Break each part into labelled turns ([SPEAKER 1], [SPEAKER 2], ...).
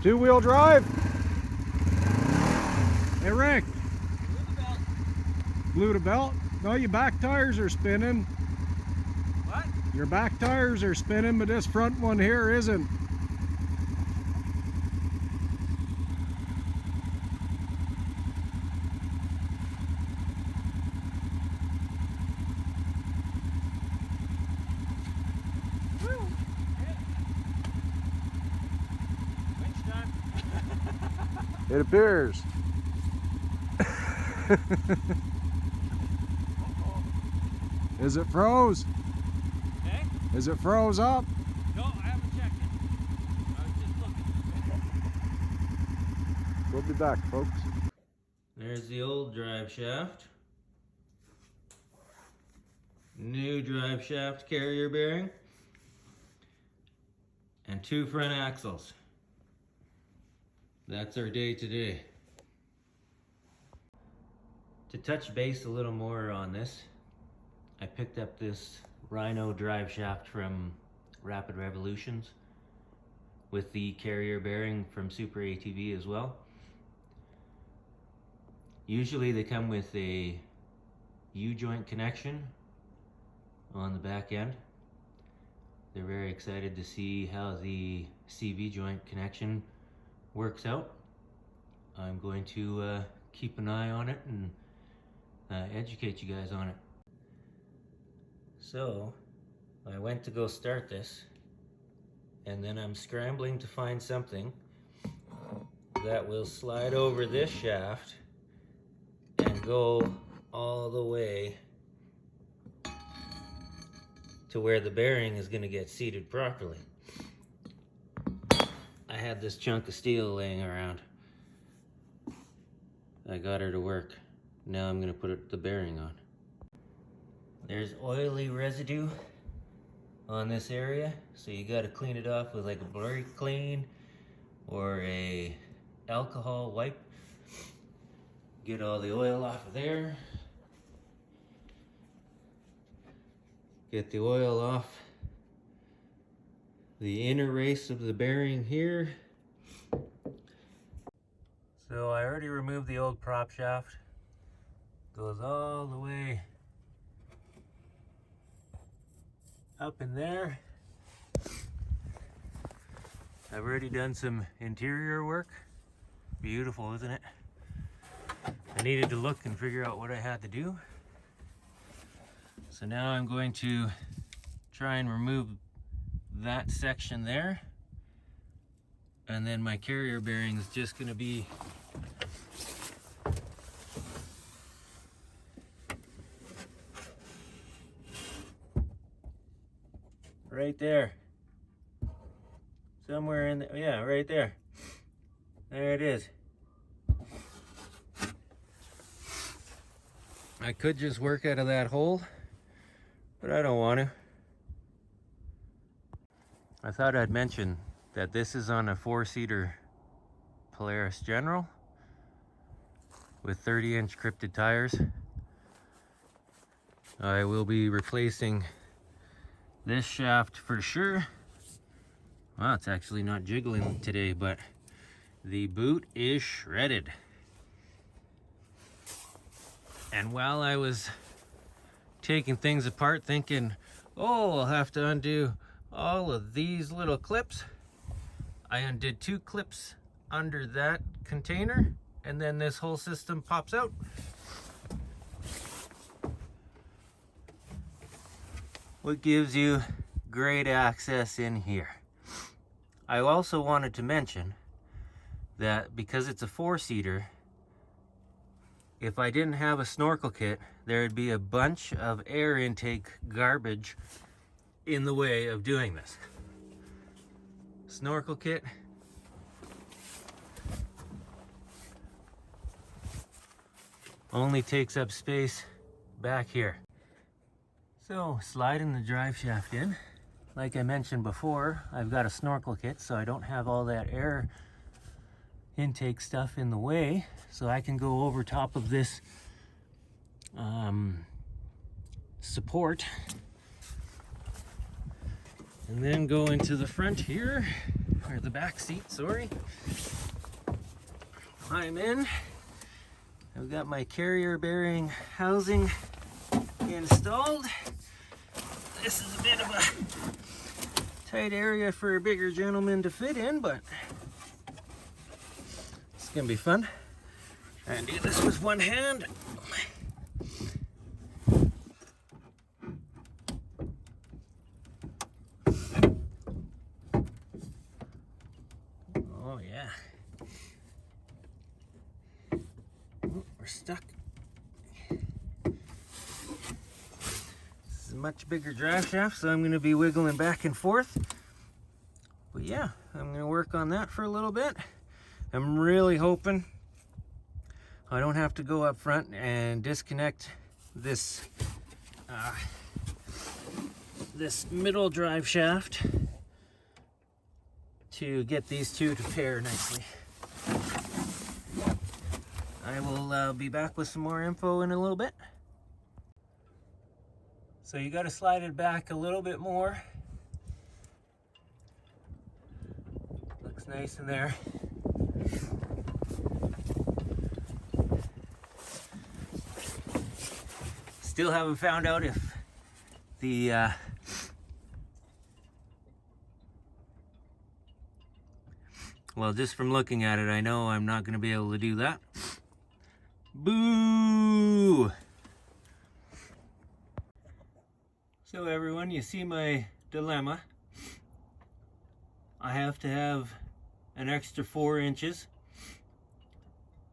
[SPEAKER 1] Two-wheel drive. Hey Rick. Blew the belt. No, your back tires are spinning.
[SPEAKER 2] What?
[SPEAKER 1] Your back tires are spinning, but this front one here isn't. It appears. Is it froze?
[SPEAKER 2] Hey?
[SPEAKER 1] Is it froze up?
[SPEAKER 2] No, I haven't checked it. I was just looking.
[SPEAKER 1] We'll be back, folks.
[SPEAKER 2] There's the old drive shaft. New drive shaft carrier bearing. And 2 front axles. That's our day today. To touch base a little more on this, I picked up this Rhino drive shaft from Rapid Revolutions with the carrier bearing from Super ATV as well. Usually they come with a U-joint connection on the back end. They're very excited to see how the CV joint connection works out. I'm going to keep an eye on it and educate you guys on it. So I went to go start this, and then I'm scrambling to find something that will slide over this shaft and go all the way to where the bearing is going to get seated properly. I had this chunk of steel laying around. I got her to work. Now I'm going to put the bearing on. There's oily residue on this area, so you got to clean it off with like a brake clean or a alcohol wipe. Get all the oil off of there. Get the oil off the inner race of the bearing here. So I already removed the old prop shaft. Goes all the way up in there. I've already done some interior work. Beautiful, isn't it? I needed to look and figure out what I had to do. So now I'm going to try and remove that section there, and then my carrier bearing is just going to be right there, somewhere in there. Yeah, right there. There it is. I could just work out of that hole, but I don't want to. I thought I'd mention that this is on a 4-seater Polaris General with 30-inch crypted tires. I will be replacing this shaft for sure. Well, it's actually not jiggling today, but the boot is shredded. And while I was taking things apart thinking, oh, I'll have to undo all of these little clips, I undid 2 clips under that container, and then this whole system pops out. What gives you great access in here. I also wanted to mention that because it's a 4-seater, if I didn't have a snorkel kit, there would be a bunch of air intake garbage in the way of doing this. Snorkel kit. Only takes up space back here. So sliding the drive shaft in. Like I mentioned before, I've got a snorkel kit, so I don't have all that air intake stuff in the way, so I can go over top of this support and then go into the front here, or the back seat, sorry. Climb in. I've got my carrier bearing housing installed. This is a bit of a tight area for a bigger gentleman to fit in, but it's gonna be fun. Try and do this with one hand. Oh yeah. Oh, we're stuck. This is a much bigger drive shaft, so I'm going to be wiggling back and forth. But yeah, I'm going to work on that for a little bit. I'm really hoping I don't have to go up front and disconnect this this middle drive shaft to get these two to pair nicely. I will be back with some more info in a little bit. So you got to slide it back a little bit more. Looks nice in there. Still haven't found out if the well, just from looking at it, I know I'm not going to be able to do that. Boo! So everyone, you see my dilemma. I have to have an extra 4 inches.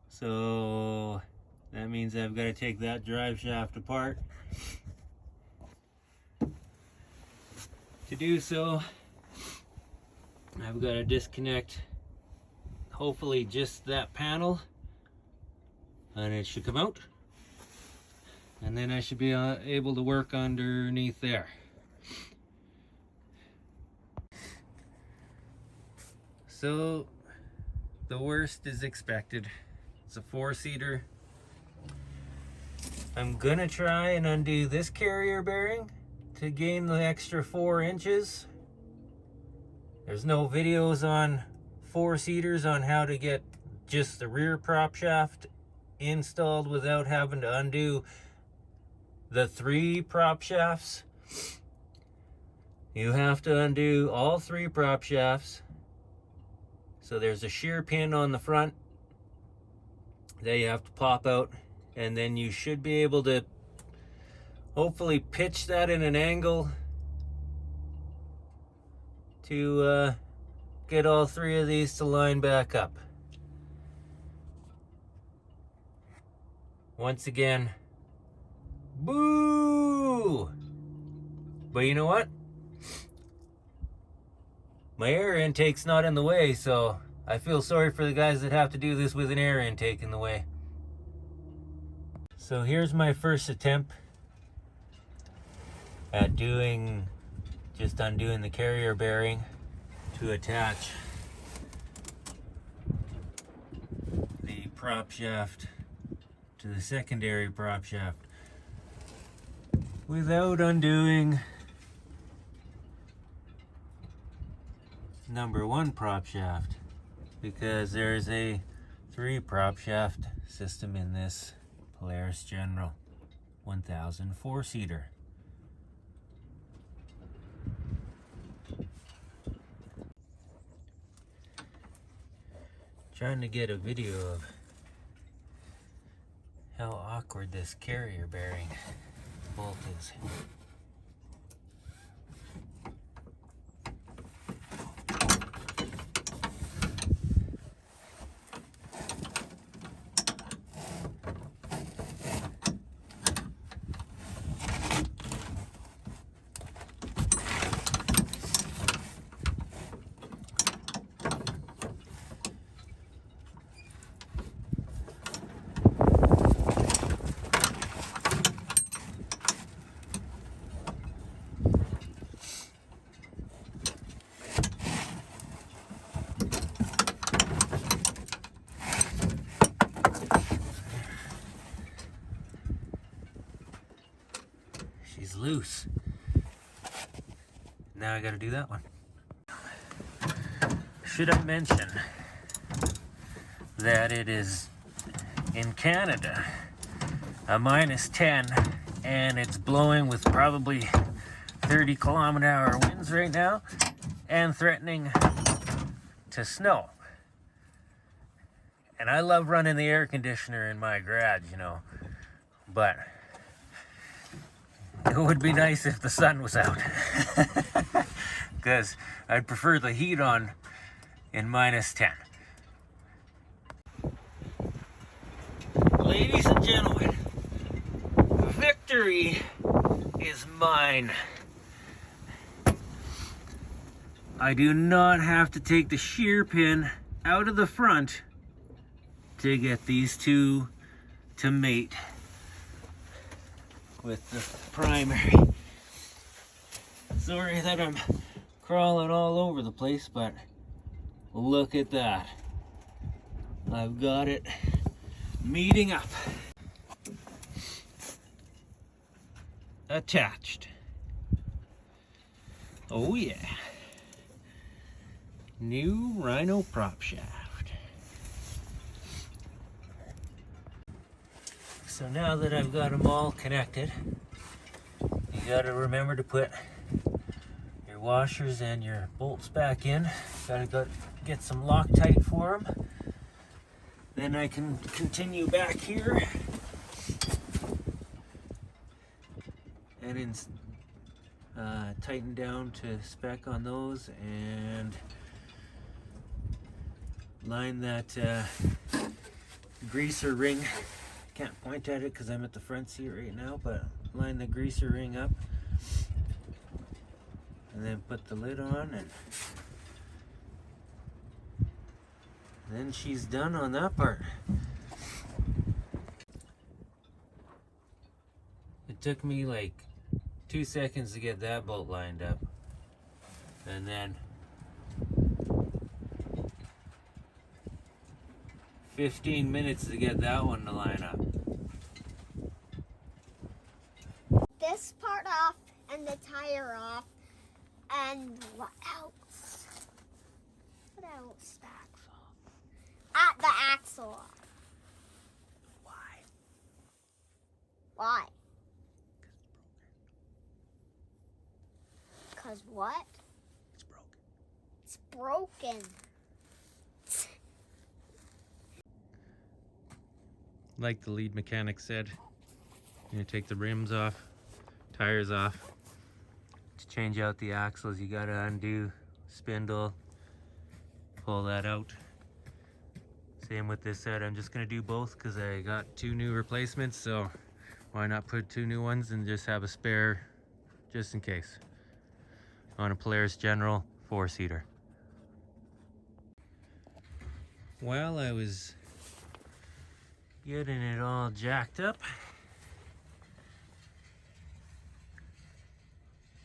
[SPEAKER 2] So that means I've got to take that drive shaft apart. To do so, I've got to disconnect hopefully just that panel, and it should come out, and then I should be able to work underneath there. So the worst is expected. It's a 4-seater. I'm gonna try and undo this carrier bearing to gain the extra 4 inches. There's no videos on 4-seaters on how to get just the rear prop shaft installed without having to undo the 3 prop shafts. You have to undo all 3 prop shafts. So there's a shear pin on the front that you have to pop out, and then you should be able to hopefully pitch that in an angle to get all 3 of these to line back up. Once again, boo! But you know what? My air intake's not in the way, so I feel sorry for the guys that have to do this with an air intake in the way. So here's my first attempt at just undoing the carrier bearing to attach the prop shaft to the secondary prop shaft without undoing number 1 prop shaft, because there's a 3 prop shaft system in this Polaris General 1000 4-seater. Trying to get a video of how awkward this carrier bearing bolt is. She's loose. Now I gotta do that one. Should I mention that it is in Canada a -10 and it's blowing with probably 30-kilometer-hour winds right now and threatening to snow. And I love running the air conditioner in my garage, you know, but it would be nice if the sun was out, because I'd prefer the heat on in -10. Ladies and gentlemen, victory is mine. I do not have to take the shear pin out of the front to get these two to mate with the primary. Sorry that I'm crawling all over the place, but look at that. I've got it meeting up. Attached. Oh yeah. New Rhino prop shaft. So now that I've got them all connected, you gotta remember to put your washers and your bolts back in. Gotta get some Loctite for them. Then I can continue back here and tighten down to spec on those and line that greaser ring. Can't point at it because I'm at the front seat right now, but line the greaser ring up and then put the lid on, and then she's done on that part. It took me like 2 seconds to get that bolt lined up, and then 15 minutes to get that one to line up.
[SPEAKER 3] This part off and the tire off, and what else? What else? The axle off.
[SPEAKER 2] Why?
[SPEAKER 3] Why? Cause what?
[SPEAKER 2] It's broken.
[SPEAKER 3] It's broken.
[SPEAKER 2] Like the lead mechanic said, you're gonna take the rims off, tires off. To change out the axles, you gotta undo spindle, pull that out. Same with this set. I'm just gonna do both because I got 2 new replacements, so why not put 2 new ones and just have a spare just in case on a Polaris General 4-seater. While I was getting it all jacked up,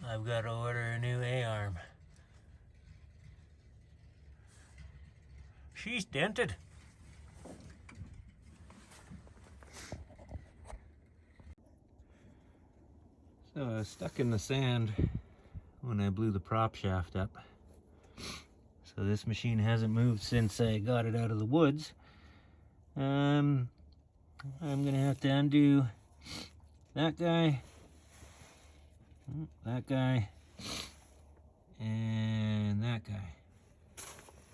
[SPEAKER 2] I've got to order a new A-arm. She's dented. So I was stuck in the sand when I blew the prop shaft up. So this machine hasn't moved since I got it out of the woods. I'm gonna have to undo that guy, and that guy.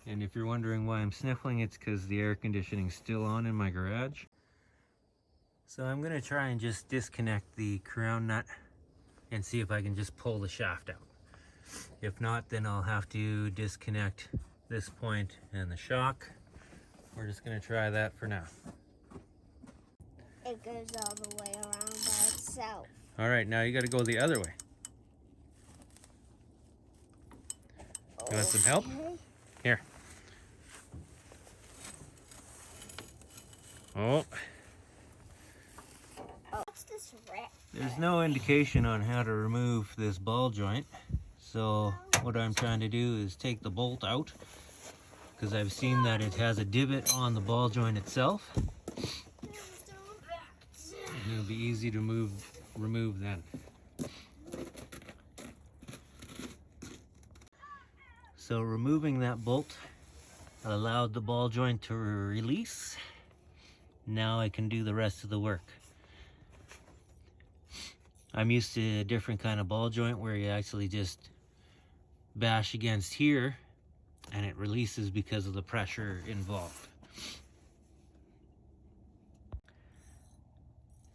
[SPEAKER 2] And if you're wondering why I'm sniffling, it's because the air conditioning's still on in my garage. So I'm gonna try and just disconnect the crown nut and see if I can just pull the shaft out. If not, then I'll have to disconnect this point and the shock. We're just gonna try that for now.
[SPEAKER 3] It goes all the way around by itself.
[SPEAKER 2] All right, now you gotta go the other way. You want some help? Here. Oh.
[SPEAKER 3] What's this wreck?
[SPEAKER 2] There's no indication on how to remove this ball joint. So what I'm trying to do is take the bolt out, because I've seen that it has a divot on the ball joint itself. And it'll be easy to remove then. So removing that bolt allowed the ball joint to release. Now I can do the rest of the work. I'm used to a different kind of ball joint where you actually just bash against here and it releases because of the pressure involved.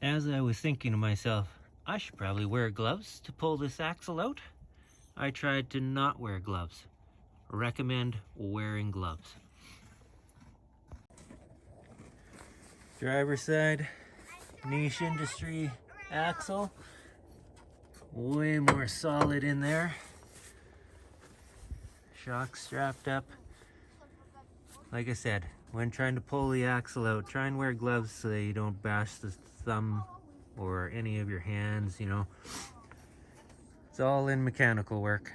[SPEAKER 2] As I was thinking to myself, I should probably wear gloves to pull this axle out, I tried to not wear gloves. Recommend wearing gloves. Driver's side, niche industry axle. Way more solid in there. Shock strapped up. Like I said, when trying to pull the axle out, try and wear gloves so that you don't bash the thumb or any of your hands, you know. It's all in mechanical work.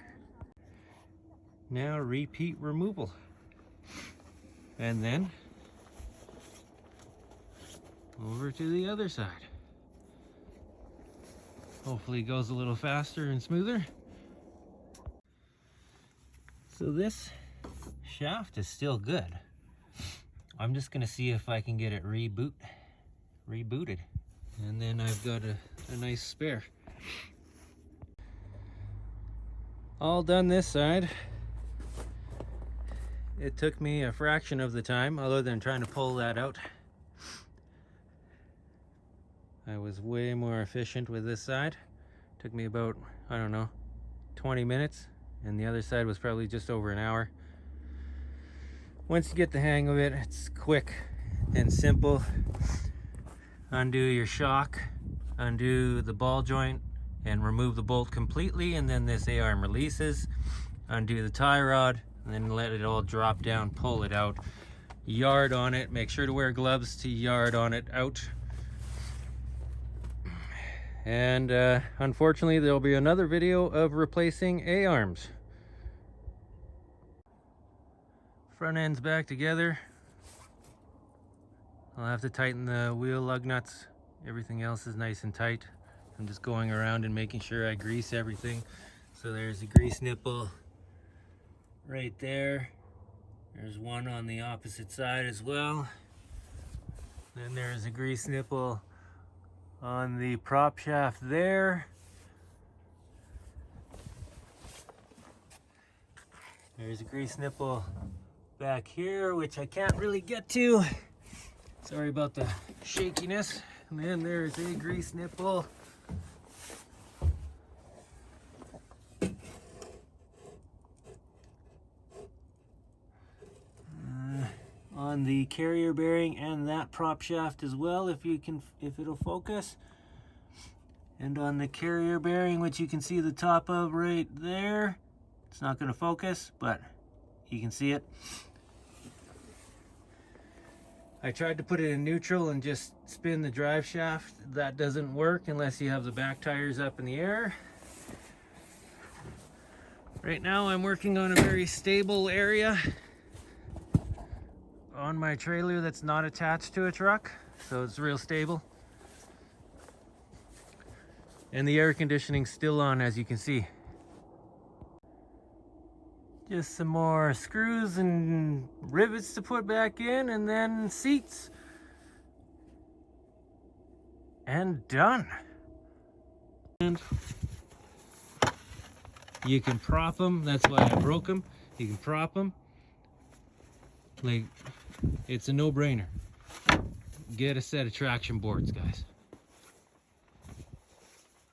[SPEAKER 2] Now repeat removal. And then over to the other side. Hopefully it goes a little faster and smoother. So this shaft is still good. I'm just gonna see if I can get it rebooted. And then I've got a nice spare. All done this side. It took me a fraction of the time, other than trying to pull that out. I was way more efficient with this side. Took me about, I don't know, 20 minutes. And the other side was probably just over an hour. Once you get the hang of it, it's quick and simple. Undo your shock, undo the ball joint, and remove the bolt completely, and then this A-arm releases. Undo the tie rod, and then let it all drop down, pull it out. Yard on it, make sure to wear gloves to yard on it out. And unfortunately, there'll be another video of replacing A-arms. Front end's back together. I'll have to tighten the wheel lug nuts. Everything else is nice and tight. I'm just going around and making sure I grease everything. So there's a grease nipple right there. There's one on the opposite side as well. Then there's a grease nipple on the prop shaft there. There's a grease nipple back here, which I can't really get to. Sorry about the shakiness. And then there's a grease nipple on the carrier bearing and that prop shaft as well, if it'll focus. And on the carrier bearing, which you can see the top of right there. It's not going to focus, but you can see it. I tried to put it in neutral and just spin the drive shaft. That doesn't work unless you have the back tires up in the air. Right now I'm working on a very stable area on my trailer that's not attached to a truck, so it's real stable. And the air conditioning's still on, as you can see. Just some more screws and rivets to put back in, and then seats. And done. And you can prop them. That's why I broke them. You can prop them. Like, it's a no-brainer. Get a set of traction boards, guys.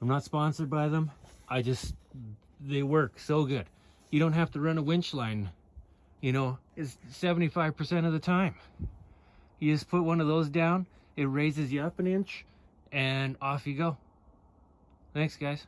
[SPEAKER 2] I'm not sponsored by them. They work so good. You don't have to run a winch line, you know, it's 75% of the time. You just put one of those down, it raises you up an inch, and off you go. Thanks, guys.